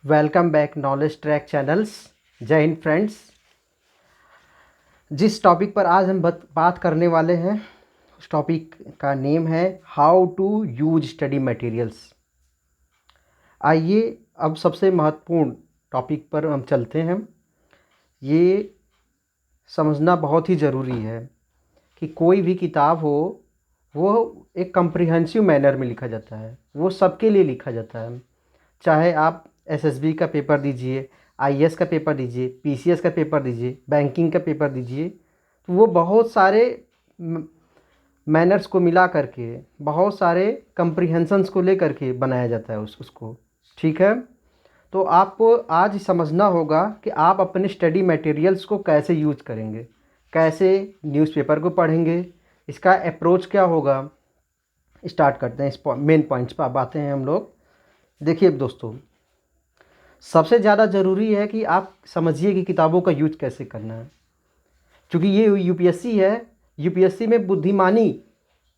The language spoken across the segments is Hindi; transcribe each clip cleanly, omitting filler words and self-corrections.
Welcome back knowledge track channels. जय हिंद फ्रेंड्स। जिस टॉपिक पर आज हम बात करने वाले हैं उस टॉपिक का नेम है how to use study materials. आइए अब सबसे महत्वपूर्ण टॉपिक पर हम चलते हैं। ये समझना बहुत ही ज़रूरी है कि कोई भी किताब हो वो एक कम्प्रिहेंसिव मैनर में लिखा जाता है, वो सबके लिए लिखा जाता है। चाहे आप एसएसबी का पेपर दीजिए, आईएएस का पेपर दीजिए, पीसीएस का पेपर दीजिए, बैंकिंग का पेपर दीजिए, तो वो बहुत सारे मैनर्स को मिला करके, बहुत सारे कम्प्रिहेंशंस को लेकर के बनाया जाता है उसको। ठीक है, तो आपको आज समझना होगा कि आप अपने स्टडी मटेरियल्स को कैसे यूज करेंगे, कैसे न्यूज़पेपर को पढ़ेंगे, इसका अप्रोच क्या होगा। स्टार्ट करते हैं, इस मेन पॉइंट्स पर अब आते हैं हम लोग। देखिए दोस्तों, सबसे ज़्यादा ज़रूरी है कि आप समझिए कि किताबों का यूज कैसे करना है। क्योंकि ये यूपीएससी है, यूपीएससी में बुद्धिमानी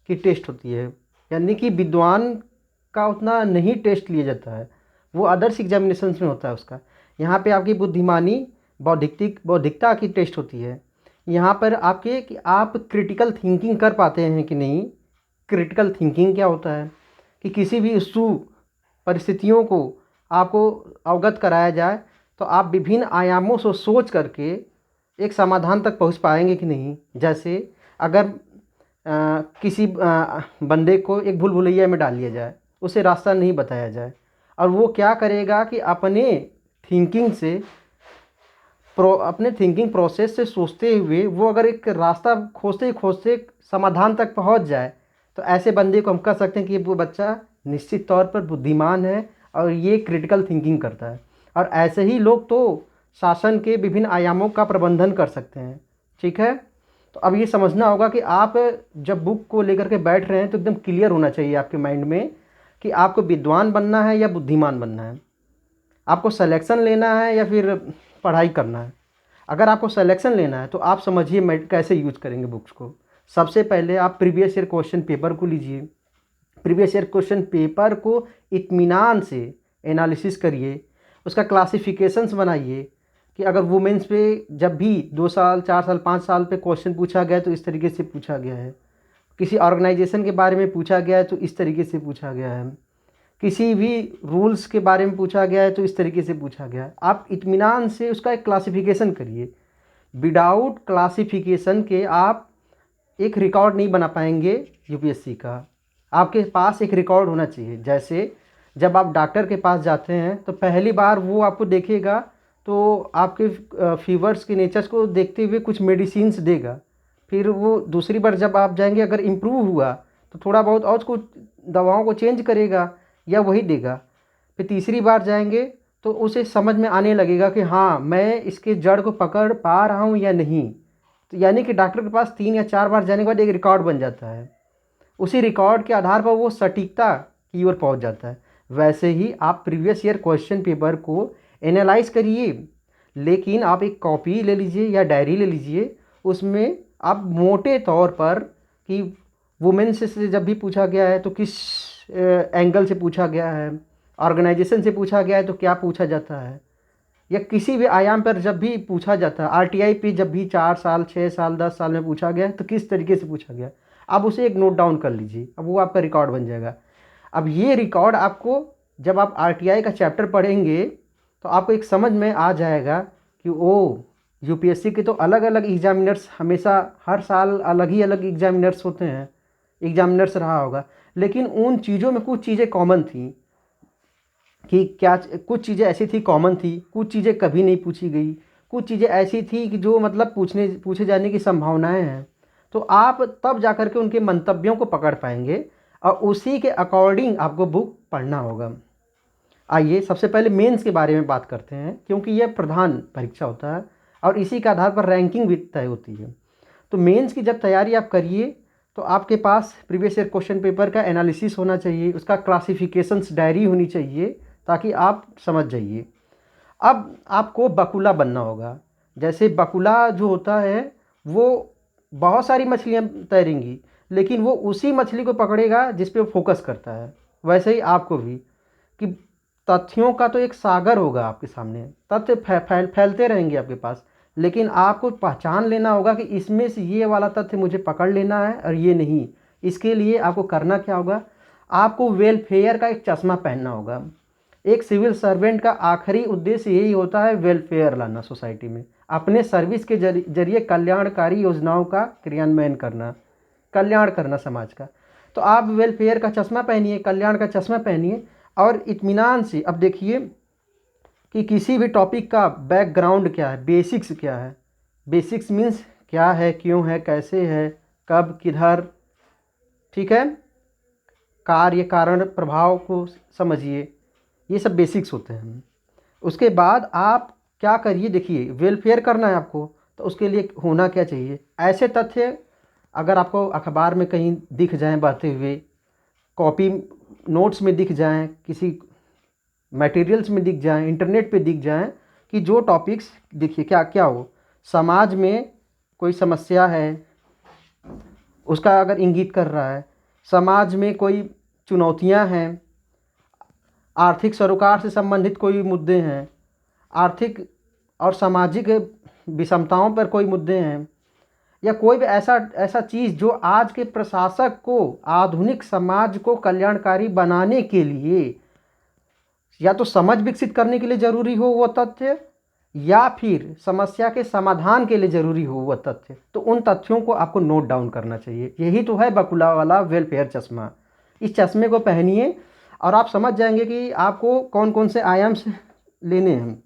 की टेस्ट होती है, यानी कि विद्वान का उतना नहीं टेस्ट लिया जाता है, वो अदर्स एग्जामिनेशंस में होता है उसका। यहाँ पे आपकी बुद्धिमानी, बौद्धिकता की टेस्ट होती है। यहाँ पर आपके कि आप क्रिटिकल थिंकिंग कर पाते हैं कि नहीं। क्रिटिकल थिंकिंग क्या होता है कि किसी भी इशू परिस्थितियों को आपको अवगत कराया जाए तो आप विभिन्न आयामों से सोच करके एक समाधान तक पहुंच पाएंगे कि नहीं। जैसे अगर किसी बंदे को एक भूल भुलैया में डाल लिया जाए, उसे रास्ता नहीं बताया जाए, और वो क्या करेगा कि अपने थिंकिंग प्रोसेस से सोचते हुए वो अगर एक रास्ता खोजते खोजते समाधान तक पहुंच जाए, तो ऐसे बंदे को हम कह सकते हैं कि वो बच्चा निश्चित तौर पर बुद्धिमान है और ये क्रिटिकल थिंकिंग करता है। और ऐसे ही लोग तो शासन के विभिन्न आयामों का प्रबंधन कर सकते हैं। ठीक है, तो अब ये समझना होगा कि आप जब बुक को लेकर के बैठ रहे हैं तो एकदम क्लियर होना चाहिए आपके माइंड में कि आपको विद्वान बनना है या बुद्धिमान बनना है, आपको सिलेक्शन लेना है या फिर पढ़ाई करना है। अगर आपको सिलेक्शन लेना है तो आप समझिए कैसे यूज करेंगे बुक्स को। सबसे पहले आप प्रीवियस ईयर क्वेश्चन पेपर को लीजिए, प्रीवियस ईयर क्वेश्चन पेपर को इत्मीनान से एनालिसिस करिए, उसका क्लासिफिकेशंस बनाइए कि अगर वुमेंस पे जब भी 2 साल 4 साल 5 साल पे क्वेश्चन पूछा गया तो इस तरीके से पूछा गया है, किसी ऑर्गेनाइजेशन के बारे में पूछा गया है तो इस तरीके से पूछा गया है, किसी भी रूल्स के बारे में पूछा गया है तो इस तरीके से पूछा गया है। आप इत्मीनान से उसका एक क्लासिफिकेशन करिए। विदाउट क्लासिफिकेशन के आप एक रिकॉर्ड नहीं बना पाएंगे यूपीएससी का। आपके पास एक रिकॉर्ड होना चाहिए। जैसे जब आप डॉक्टर के पास जाते हैं तो पहली बार वो आपको देखेगा तो आपके फीवर्स के नेचर्स को देखते हुए कुछ मेडिसिन्स देगा। फिर वो दूसरी बार जब आप जाएंगे, अगर इम्प्रूव हुआ तो थोड़ा बहुत और कुछ दवाओं को चेंज करेगा या वही देगा। फिर तीसरी बार जाएंगे तो उसे समझ में आने लगेगा कि हाँ, मैं इसके जड़ को पकड़ पा रहा हूँ या नहीं। तो यानी कि डॉक्टर के पास 3 या 4 बार जाने के बाद एक रिकॉर्ड बन जाता है। उसी रिकॉर्ड के आधार पर वो सटीकता की ओर पहुंच जाता है। वैसे ही आप प्रीवियस ईयर क्वेश्चन पेपर को एनालाइज करिए, लेकिन आप एक कॉपी ले लीजिए या डायरी ले लीजिए, उसमें आप मोटे तौर पर कि वुमेन से जब भी पूछा गया है तो किस एंगल से पूछा गया है, ऑर्गेनाइजेशन से पूछा गया है तो क्या पूछा जाता है, या किसी भी आयाम पर जब भी पूछा जाता है, आरटीआई पे जब भी 4 साल 6 साल 10 साल में पूछा गया तो किस तरीके से पूछा गया, आप उसे एक नोट डाउन कर लीजिए। अब वो आपका रिकॉर्ड बन जाएगा। अब ये रिकॉर्ड आपको जब आप आरटीआई का चैप्टर पढ़ेंगे तो आपको एक समझ में आ जाएगा कि ओ, यूपीएससी के तो अलग अलग एग्जामिनर्स, हमेशा हर साल अलग ही अलग एग्जामिनर्स होते हैं, एग्जामिनर्स रहा होगा, लेकिन उन चीज़ों में कुछ चीज़ें कॉमन थी कि क्या कुछ चीज़ें ऐसी थी कॉमन थी, कुछ चीज़ें कभी नहीं पूछी गई, कुछ चीज़ें ऐसी थी कि जो मतलब पूछे जाने की संभावनाएं हैं। तो आप तब जाकर के उनके मंतव्यों को पकड़ पाएंगे और उसी के अकॉर्डिंग आपको बुक पढ़ना होगा। आइए सबसे पहले मेंस के बारे में बात करते हैं, क्योंकि यह प्रधान परीक्षा होता है और इसी के आधार पर रैंकिंग भी तय होती है। तो मेंस की जब तैयारी आप करिए तो आपके पास प्रीवियस ईयर क्वेश्चन पेपर का एनालिसिस होना चाहिए, उसका क्लासिफिकेशंस डायरी होनी चाहिए, ताकि आप समझ जाइए। अब आपको बकुला बनना होगा। जैसे बकुला जो होता है वो बहुत सारी मछलियाँ तैरेंगी, लेकिन वो उसी मछली को पकड़ेगा जिस पे वो फोकस करता है। वैसे ही आपको भी कि तथ्यों का तो एक सागर होगा आपके सामने, तथ्य फैलते रहेंगे आपके पास, लेकिन आपको पहचान लेना होगा कि इसमें से ये वाला तथ्य मुझे पकड़ लेना है और ये नहीं। इसके लिए आपको करना क्या होगा, आपको वेलफेयर का एक चश्मा पहनना होगा। एक सिविल सर्वेंट का आखिरी उद्देश्य यही होता है, वेलफेयर लाना सोसाइटी में, अपने सर्विस के जरिए कल्याणकारी योजनाओं का क्रियान्वयन करना, कल्याण करना समाज का। तो आप वेलफेयर का चश्मा पहनिए, कल्याण का चश्मा पहनिए और इत्मीनान से अब देखिए कि किसी भी टॉपिक का बैकग्राउंड क्या है, बेसिक्स क्या है। बेसिक्स मीन्स क्या है, क्यों है, कैसे है, कब, किधर, ठीक है, कार्य कारण प्रभाव को समझिए, ये सब बेसिक्स होते हैं। उसके बाद आप क्या करिए, देखिए वेलफेयर करना है आपको, तो उसके लिए होना क्या चाहिए, ऐसे तथ्य अगर आपको अखबार में कहीं दिख जाएं बहते हुए, कॉपी नोट्स में दिख जाएं, किसी मटेरियल्स में दिख जाएं, इंटरनेट पे दिख जाएं, कि जो टॉपिक्स देखिए क्या क्या हो, समाज में कोई समस्या है उसका अगर इंगित कर रहा है, समाज में कोई चुनौतियां हैं, आर्थिक सरोकार से संबंधित कोई मुद्दे हैं, आर्थिक और सामाजिक विषमताओं पर कोई मुद्दे हैं, या कोई भी ऐसा ऐसा चीज़ जो आज के प्रशासक को, आधुनिक समाज को कल्याणकारी बनाने के लिए या तो समझ विकसित करने के लिए ज़रूरी हो वह तथ्य, या फिर समस्या के समाधान के लिए ज़रूरी हो वह तथ्य, तो उन तथ्यों को आपको नोट डाउन करना चाहिए। यही तो है बकुला वाला वेलफेयर चश्मा। इस चश्मे को पहनिए और आप समझ जाएंगे कि आपको कौन कौन से आयाम्स लेने हैं,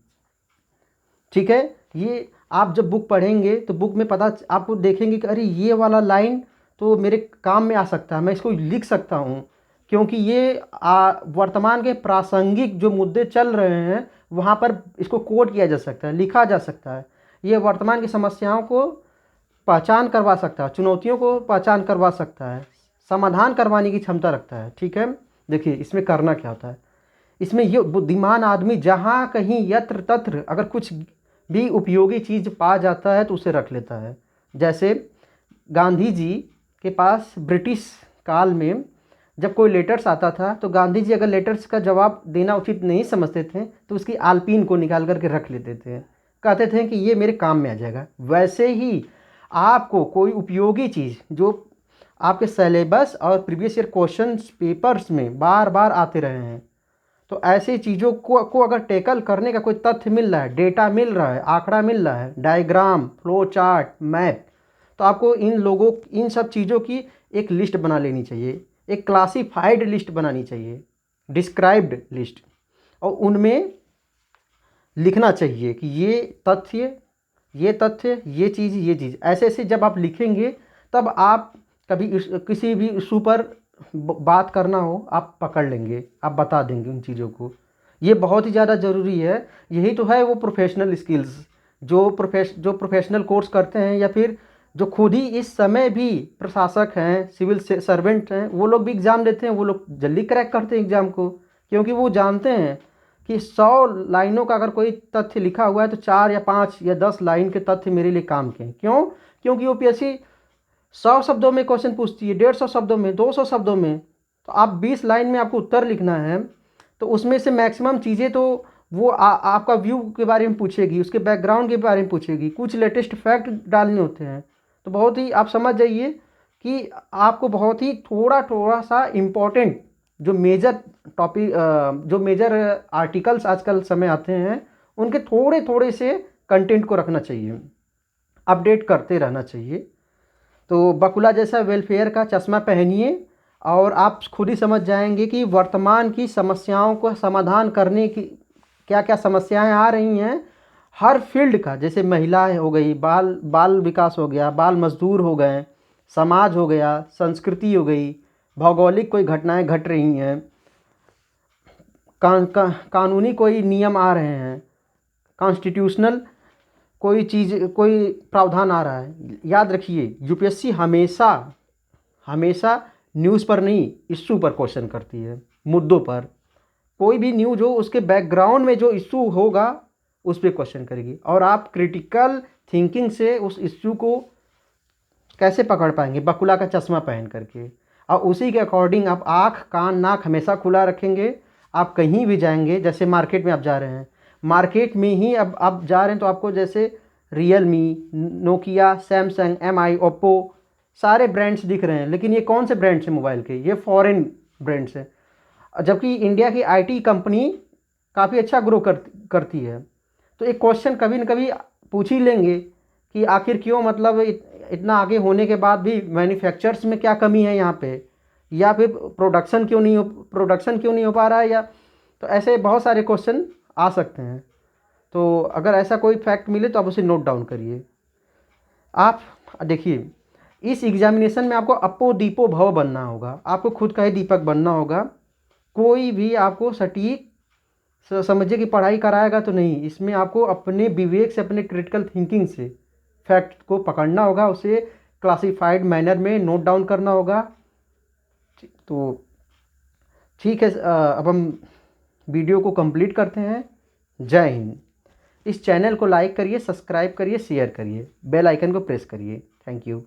ठीक है। ये आप जब बुक पढ़ेंगे तो बुक में पता आपको देखेंगे कि अरे ये वाला लाइन तो मेरे काम में आ सकता है, मैं इसको लिख सकता हूँ, क्योंकि ये वर्तमान के प्रासंगिक जो मुद्दे चल रहे हैं वहाँ पर इसको कोट किया जा सकता है, लिखा जा सकता है। ये वर्तमान की समस्याओं को पहचान करवा सकता है, चुनौतियों को पहचान करवा सकता है, समाधान करवाने की क्षमता रखता है, ठीक है। देखिए इसमें करना क्या होता है, इसमें ये बुद्धिमान आदमी जहाँ कहीं यत्र तत्र अगर कुछ भी उपयोगी चीज़ पा जाता है तो उसे रख लेता है। जैसे गांधी जी के पास ब्रिटिश काल में जब कोई लेटर्स आता था तो गांधी जी अगर लेटर्स का जवाब देना उचित नहीं समझते थे तो उसकी आलपीन को निकाल करके रख लेते थे, कहते थे कि ये मेरे काम में आ जाएगा। वैसे ही आपको कोई उपयोगी चीज़ जो आपके सिलेबस और प्रीवियस ईयर क्वेश्चन पेपर्स में बार बार आते रहे हैं, तो ऐसी चीज़ों को अगर टैकल करने का कोई तथ्य मिल रहा है, डेटा मिल रहा है, आंकड़ा मिल रहा है, डायग्राम, फ्लो चार्ट, मैप, तो आपको इन सब चीज़ों की एक लिस्ट बना लेनी चाहिए, एक क्लासिफाइड लिस्ट बनानी चाहिए, डिस्क्राइब्ड लिस्ट, और उनमें लिखना चाहिए कि ये तथ्य, ये तथ्य, ये चीज़, ऐसे ऐसे जब आप लिखेंगे तब आप कभी किसी भी इशू पर बात करना हो आप पकड़ लेंगे, आप बता देंगे उन चीज़ों को। ये बहुत ही ज़्यादा ज़रूरी है। यही तो है वो प्रोफेशनल स्किल्स जो प्रोफेशनल कोर्स करते हैं, या फिर जो खुद ही इस समय भी प्रशासक हैं, सिविल सर्वेंट हैं, वो लोग भी एग्ज़ाम देते हैं, वो लोग जल्दी क्रैक करते हैं एग्ज़ाम को, क्योंकि वो जानते हैं कि 100 लाइनों का अगर कोई तथ्य लिखा हुआ है तो 4 या 5 या 10 लाइन के तथ्य मेरे लिए काम के हैं। क्यों? क्योंकि यूपीएससी 100 शब्दों में क्वेश्चन पूछती है, 150 शब्दों में, 200 शब्दों में, तो आप 20 लाइन में आपको उत्तर लिखना है, तो उसमें से मैक्सिमम चीज़ें तो वो आपका व्यू के बारे में पूछेगी, उसके बैकग्राउंड के बारे में पूछेगी, कुछ लेटेस्ट फैक्ट डालने होते हैं। तो बहुत ही आप समझ जाइए कि आपको बहुत ही थोड़ा सा इम्पोर्टेंट जो मेजर टॉपिक, जो मेजर आर्टिकल्स आजकल समय आते हैं, उनके थोड़े से कंटेंट को रखना चाहिए, अपडेट करते रहना चाहिए। तो बकुला जैसा वेलफेयर का चश्मा पहनिए और आप खुद ही समझ जाएंगे कि वर्तमान की समस्याओं को समाधान करने की क्या क्या समस्याएं आ रही हैं हर फील्ड का। जैसे महिलाएं हो गई, बाल विकास हो गया, बाल मजदूर हो गए, समाज हो गया, संस्कृति हो गई, भौगोलिक कोई घटनाएं घट रही हैं, कानूनी कोई नियम आ रहे हैं, कॉन्स्टिट्यूशनल कोई चीज़, कोई प्रावधान आ रहा है। याद रखिए यूपीएससी हमेशा न्यूज़ पर नहीं, इश्यू पर क्वेश्चन करती है, मुद्दों पर। कोई भी न्यूज़ हो उसके बैकग्राउंड में जो इश्यू होगा उस पर क्वेश्चन करेगी, और आप क्रिटिकल थिंकिंग से उस इश्यू को कैसे पकड़ पाएंगे? बकुला का चश्मा पहन करके, और उसी के अकॉर्डिंग आप आँख, कान, नाक हमेशा खुला रखेंगे आप कहीं भी जाएंगे, जैसे मार्केट में आप जा रहे हैं, मार्केट में ही अब आप जा रहे हैं तो आपको जैसे Realme, Nokia, Samsung, MI, Oppo सारे ब्रांड्स दिख रहे हैं, लेकिन ये कौन से ब्रांड्स हैं मोबाइल के? ये फॉरेन ब्रांड्स हैं। जबकि इंडिया की आईटी कंपनी काफ़ी अच्छा ग्रो करती है। तो एक क्वेश्चन कभी न कभी पूछ ही लेंगे कि आखिर क्यों, मतलब इतना आगे होने के बाद भी मैन्युफैक्चरर्स में क्या कमी है यहाँ पे, या फिर प्रोडक्शन क्यों नहीं हो पा रहा है, या तो ऐसे बहुत सारे क्वेश्चन आ सकते हैं। तो अगर ऐसा कोई फैक्ट मिले तो आप उसे नोट डाउन करिए। आप देखिए, इस एग्जामिनेशन में आपको अपो दीपो भव बनना होगा, आपको खुद का ही दीपक बनना होगा। कोई भी आपको सटीक समझिए कि पढ़ाई कराएगा तो नहीं, इसमें आपको अपने विवेक से, अपने क्रिटिकल थिंकिंग से फैक्ट को पकड़ना होगा, उसे क्लासिफाइड मैनर में नोट डाउन करना होगा। तो ठीक है, अब हम वीडियो को कंप्लीट करते हैं। जय हिंद। इस चैनल को लाइक करिए, सब्सक्राइब करिए, शेयर करिए, बेल आइकन को प्रेस करिए। Thank you.